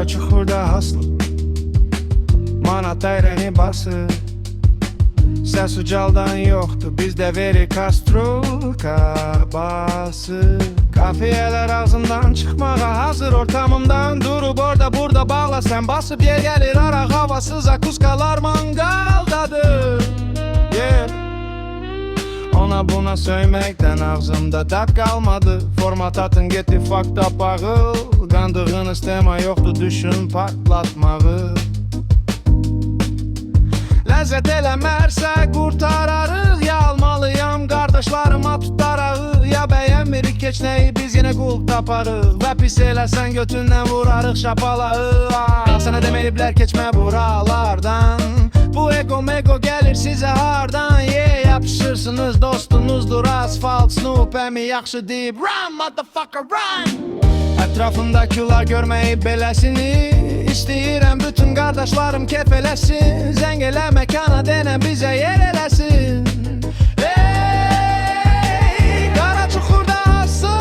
Qara çuxurda hasıl Manat əyrəni basır Səs ucaldan yoxdur Bizdə verir kastrol kabası Kafiyələr ağzımdan çıxmağa hazır Ortamımdan durub orada burada bağla Sən basıb yer gəlir ara havasız Akuskalar mangaldadır yeah. Ona buna söyməkdən ağzımda dad qalmadı Format atın getdi fakta bağıl Qandığınız tema yoxdur düşün partlatmağı Ləzzət eləmərsə qurtararıq Ya almalıyam qardaşlarıma tutarağı Ya bəyənmirik keçnəyi biz yenə qul taparıq Və pis eləsən götündən vurarıq şapalağı Sənə deməyiblər keçmə buralardan Bu ego mego gəlir sizə hardan yeah, yapışırsınız dostunuzdur asfalt Snoop əmi yaxşı deyib run motherfucker run Ətrafımdakılar görməyib beləsini İstəyirəm bütün qardaşlarım kef eləsin Zəng elə məkana denən bizə yer eləsin Ey, qara çuxurda asıl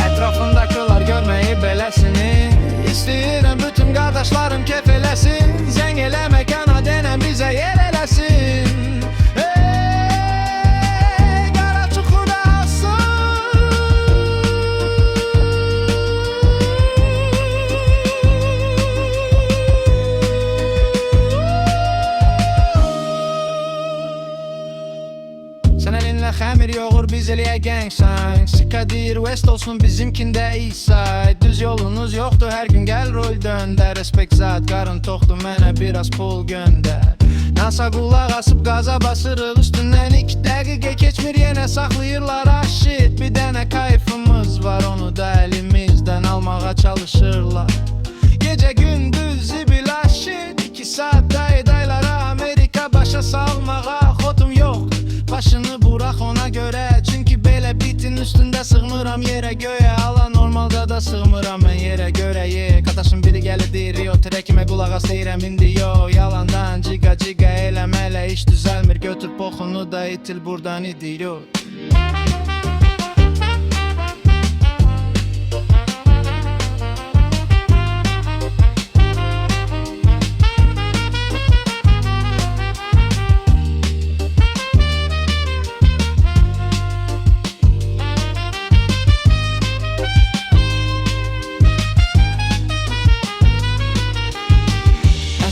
Ətrafımdakılar görməyib beləsini İstəyirəm bütün qardaşlarım kef eləsin Zəng elə məkana denən bizə yer eləsin Sən əlinlə xəmir yoğur biz eləyə gang sign Sika deyir West olsun bizimkində Eastside Düz yolunuz yoxdur hər gün gəl rol döndər Respekt zat qarın toxdur mənə biraz pul göndər NASA qulaq asıb qaza basırıq Üstündən 2 dəqiqə keçmir yenə saxlayırlar ah shit Bir dənə kayfımız var onu da əlimizdən almağa çalışırlar Gecə gündüz zibil ah shit 2 saat dayılara Amerika başa salmağa xotum yoxdur Başını bırak ona göre Çünkü belə bitin üstündə sığmıram yerə göyə Ala normalda da sığmıram mən yerə görə yeah. Qadaşım biri gəlir deyir yo Trekimə qulaq as deyirəm indi yo Yalandan ciga ciga eləmələ iş düzəlmir Götür poxunu da itil buradan idi yo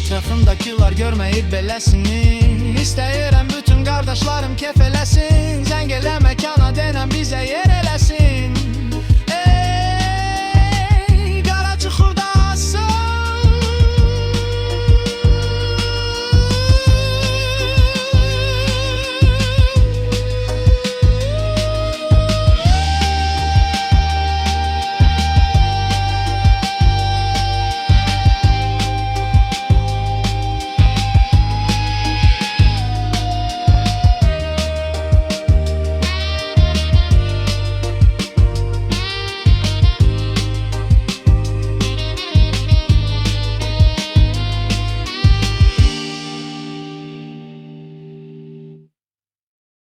Ətrafımdakılar görməyib beləsini İstəyirəm bütün qardaşlarım kef eləsin